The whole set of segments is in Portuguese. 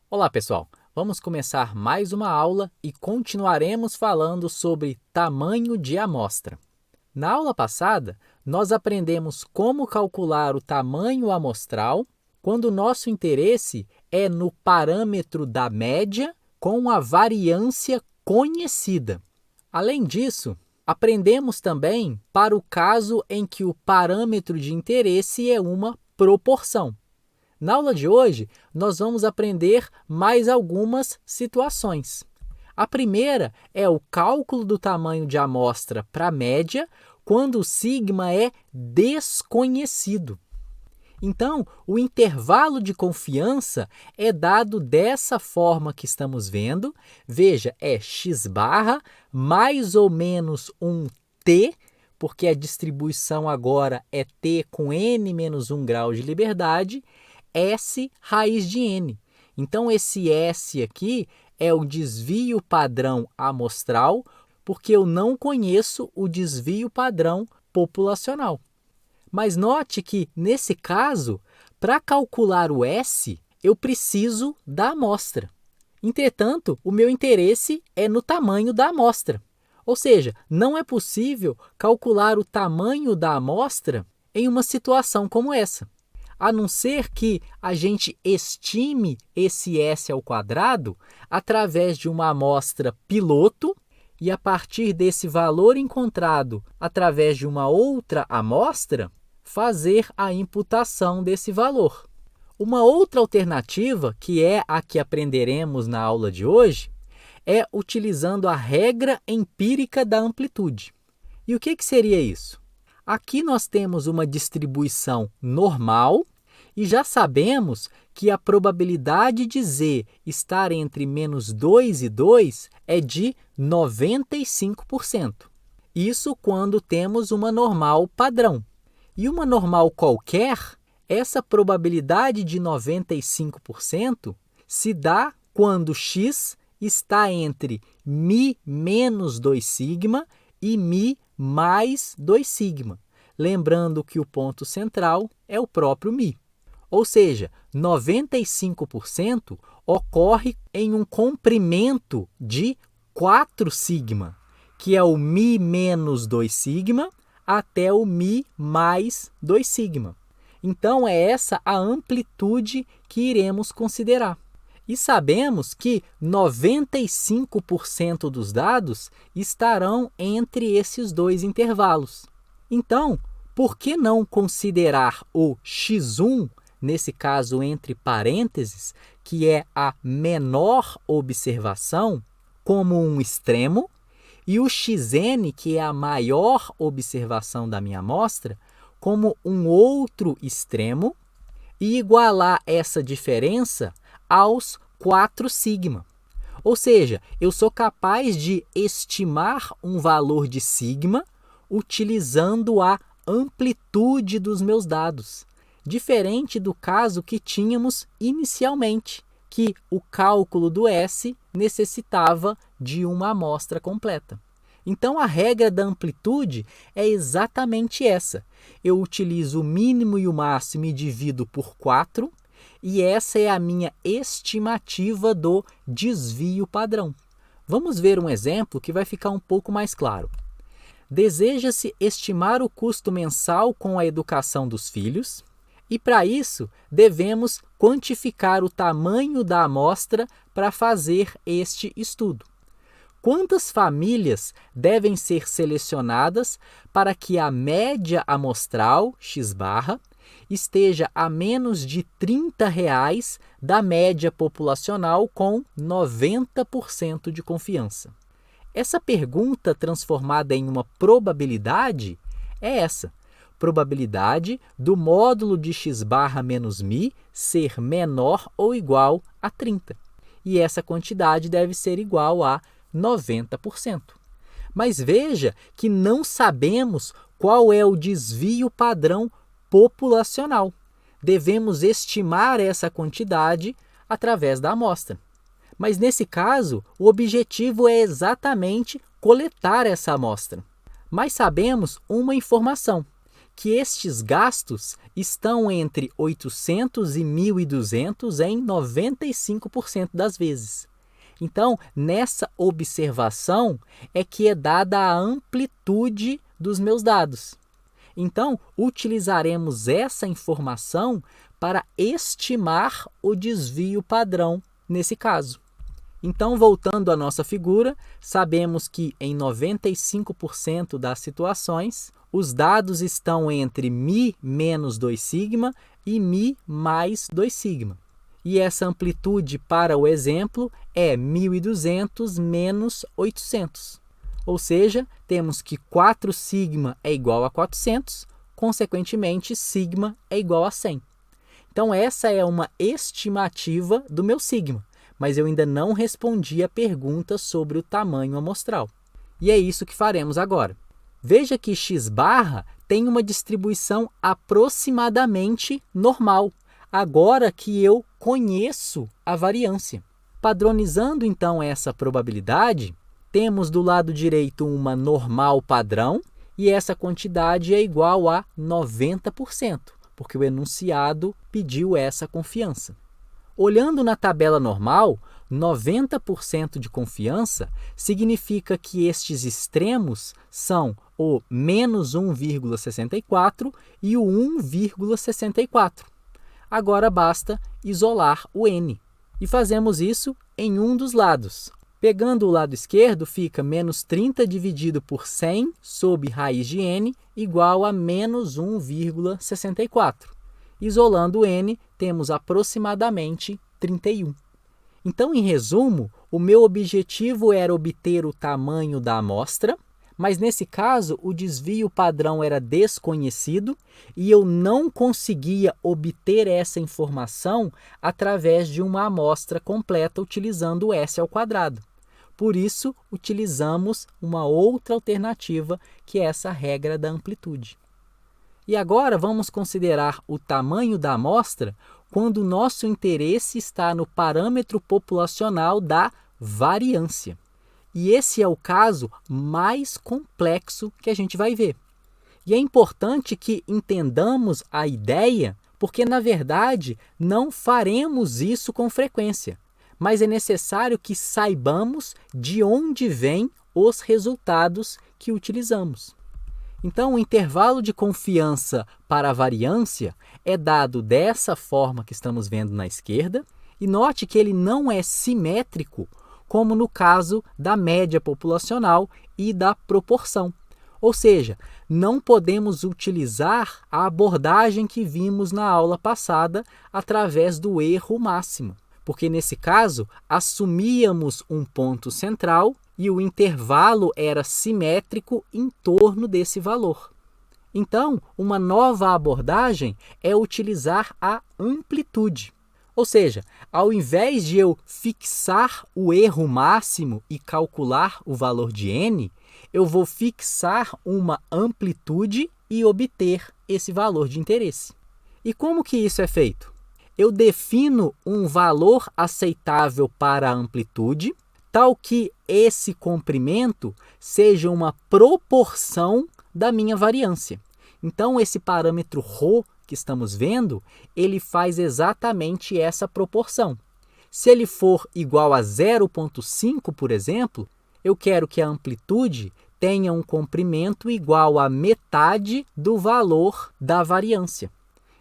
Olá, pessoal! Vamos começar mais uma aula e continuaremos falando sobre tamanho de amostra. Na aula passada, nós aprendemos como calcular o tamanho amostral quando o nosso interesse é no parâmetro da média com a variância conhecida. Além disso, aprendemos também para o caso em que o parâmetro de interesse é uma proporção. Na aula de hoje, nós vamos aprender mais algumas situações. A primeira é o cálculo do tamanho de amostra para a média quando o sigma é desconhecido. Então, o intervalo de confiança é dado dessa forma que estamos vendo. Veja, é x barra mais ou menos um t, porque a distribuição agora é t com n menos 1 grau de liberdade, S raiz de n. Então, esse S aqui é o desvio padrão amostral, porque eu não conheço o desvio padrão populacional. Mas note que, nesse caso, para calcular o S, eu preciso da amostra. Entretanto, o meu interesse é no tamanho da amostra. Ou seja, não é possível calcular o tamanho da amostra em uma situação como essa, a não ser que a gente estime esse S ao quadrado através de uma amostra piloto e, a partir desse valor encontrado através de uma outra amostra, fazer a imputação desse valor. Uma outra alternativa, que é a que aprenderemos na aula de hoje, é utilizando a regra empírica da amplitude. E o que seria isso? Aqui nós temos uma distribuição normal e já sabemos que a probabilidade de z estar entre menos 2 e 2 é de 95%. Isso quando temos uma normal padrão. E uma normal qualquer, essa probabilidade de 95% se dá quando x está entre μ menos 2 sigma e μ mais 2 sigma. Lembrando que o ponto central é o próprio μ. Ou seja, 95% ocorre em um comprimento de 4 sigma, que é o μ menos 2 sigma até o μ mais 2 sigma. Então, é essa a amplitude que iremos considerar. E sabemos que 95% dos dados estarão entre esses dois intervalos. Então, por que não considerar o x1, nesse caso entre parênteses, que é a menor observação, como um extremo, e o xn, que é a maior observação da minha amostra, como um outro extremo, e igualar essa diferença aos 4 sigma. Ou seja, eu sou capaz de estimar um valor de sigma utilizando a amplitude dos meus dados, diferente do caso que tínhamos inicialmente, que o cálculo do S necessitava de uma amostra completa. Então, a regra da amplitude é exatamente essa. Eu utilizo o mínimo e o máximo e divido por 4, e essa é a minha estimativa do desvio padrão. Vamos ver um exemplo que vai ficar um pouco mais claro. Deseja-se estimar o custo mensal com a educação dos filhos, e para isso devemos quantificar o tamanho da amostra para fazer este estudo. Quantas famílias devem ser selecionadas para que a média amostral, x barra, esteja a menos de R$ 30 da média populacional com 90% de confiança? Essa pergunta transformada em uma probabilidade é essa: probabilidade do módulo de x barra menos μ ser menor ou igual a 30. E essa quantidade deve ser igual a 90%. Mas veja que não sabemos qual é o desvio padrão populacional. Devemos estimar essa quantidade através da amostra. Mas, nesse caso, o objetivo é exatamente coletar essa amostra. Mas sabemos uma informação, que estes gastos estão entre 800 e 1.200 em 95% das vezes. Então, nessa observação é que é dada a amplitude dos meus dados. Então, utilizaremos essa informação para estimar o desvio padrão nesse caso. Então, voltando à nossa figura, sabemos que em 95% das situações, os dados estão entre μ menos 2σ e μ mais 2σ. E essa amplitude para o exemplo é 1.200 menos 800. Ou seja, temos que 4σ é igual a 400, consequentemente, σ é igual a 100. Então, essa é uma estimativa do meu σ, mas eu ainda não respondi a pergunta sobre o tamanho amostral. E é isso que faremos agora. Veja que x barra tem uma distribuição aproximadamente normal, agora que eu conheço a variância. Padronizando, então, essa probabilidade, temos do lado direito uma normal padrão e essa quantidade é igual a 90%, porque o enunciado pediu essa confiança. Olhando na tabela normal, 90% de confiança significa que estes extremos são o menos 1,64 e o 1,64. Agora basta isolar o n. E fazemos isso em um dos lados. Pegando o lado esquerdo, fica menos 30 dividido por 100 sob raiz de n igual a menos 1,64. Isolando o n, temos aproximadamente 31. Então, em resumo, o meu objetivo era obter o tamanho da amostra, mas nesse caso o desvio padrão era desconhecido e eu não conseguia obter essa informação através de uma amostra completa utilizando o S². Por isso, utilizamos uma outra alternativa, que é essa regra da amplitude. E agora vamos considerar o tamanho da amostra quando o nosso interesse está no parâmetro populacional da variância. E esse é o caso mais complexo que a gente vai ver. E é importante que entendamos a ideia, porque, na verdade, não faremos isso com frequência, mas é necessário que saibamos de onde vêm os resultados que utilizamos. Então, o intervalo de confiança para a variância é dado dessa forma que estamos vendo na esquerda, e note que ele não é simétrico, como no caso da média populacional e da proporção. Ou seja, não podemos utilizar a abordagem que vimos na aula passada através do erro máximo, porque nesse caso assumíamos um ponto central e o intervalo era simétrico em torno desse valor. Então, uma nova abordagem é utilizar a amplitude. Ou seja, ao invés de eu fixar o erro máximo e calcular o valor de n, eu vou fixar uma amplitude e obter esse valor de interesse. E como que isso é feito? Eu defino um valor aceitável para a amplitude, tal que esse comprimento seja uma proporção da minha variância. Então, esse parâmetro ρ que estamos vendo, ele faz exatamente essa proporção. Se ele for igual a 0,5, por exemplo, eu quero que a amplitude tenha um comprimento igual a metade do valor da variância.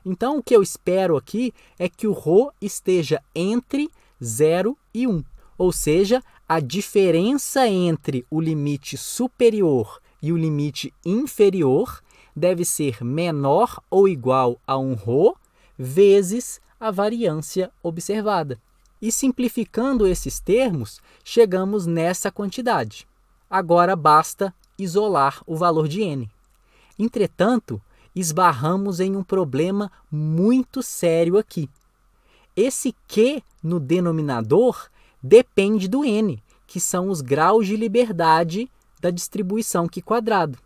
Então, o que eu espero aqui é que o ρ esteja entre 0 e 1, ou seja, a diferença entre o limite superior e o limite inferior deve ser menor ou igual a um ρ vezes a variância observada. E simplificando esses termos, chegamos nessa quantidade. Agora basta isolar o valor de n. Entretanto, esbarramos em um problema muito sério aqui. Esse Q no denominador depende do n, que são os graus de liberdade da distribuição Q².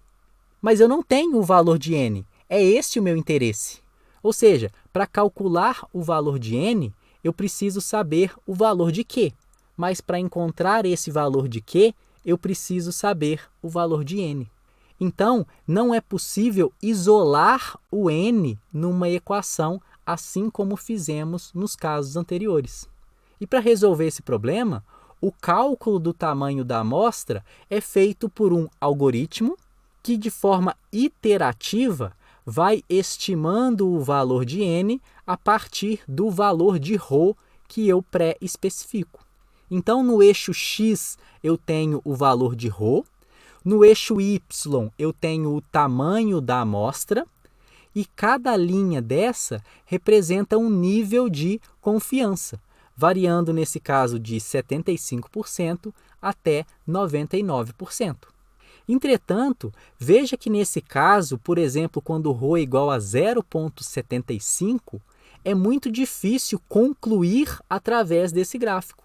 Mas eu não tenho o valor de n, é esse o meu interesse. Ou seja, para calcular o valor de n, eu preciso saber o valor de q, mas para encontrar esse valor de q, eu preciso saber o valor de n. Então, não é possível isolar o n numa equação, assim como fizemos nos casos anteriores. E para resolver esse problema, o cálculo do tamanho da amostra é feito por um algoritmo que, de forma iterativa, vai estimando o valor de n a partir do valor de ρ que eu pré-especifico. Então, no eixo x, eu tenho o valor de ρ, no eixo y, eu tenho o tamanho da amostra, e cada linha dessa representa um nível de confiança, variando, nesse caso, de 75% até 99%. Entretanto, veja que nesse caso, por exemplo, quando ρ é igual a 0,75, é muito difícil concluir através desse gráfico.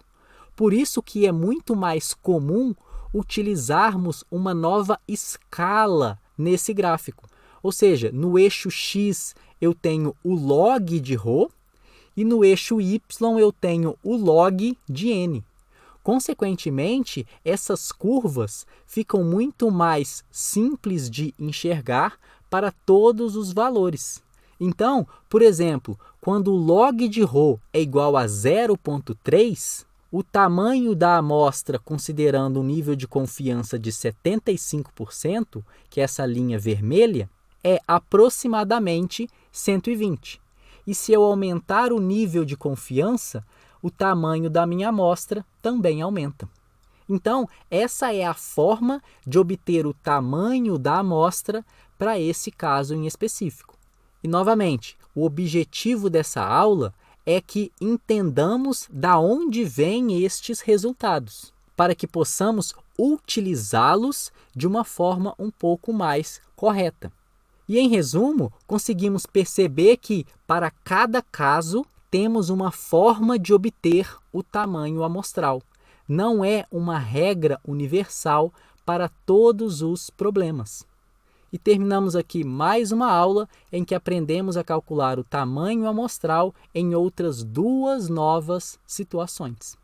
Por isso que é muito mais comum utilizarmos uma nova escala nesse gráfico. Ou seja, no eixo x eu tenho o log de ρ e no eixo y eu tenho o log de n. Consequentemente, essas curvas ficam muito mais simples de enxergar para todos os valores. Então, por exemplo, quando o log de ρ é igual a 0,3, o tamanho da amostra, considerando um nível de confiança de 75%, que é essa linha vermelha, é aproximadamente 120. E se eu aumentar o nível de confiança, o tamanho da minha amostra também aumenta. Então, essa é a forma de obter o tamanho da amostra para esse caso em específico. E, novamente, o objetivo dessa aula é que entendamos da onde vêm estes resultados, para que possamos utilizá-los de uma forma um pouco mais correta. E, em resumo, conseguimos perceber que, para cada caso, temos uma forma de obter o tamanho amostral. Não é uma regra universal para todos os problemas. E terminamos aqui mais uma aula em que aprendemos a calcular o tamanho amostral em outras duas novas situações.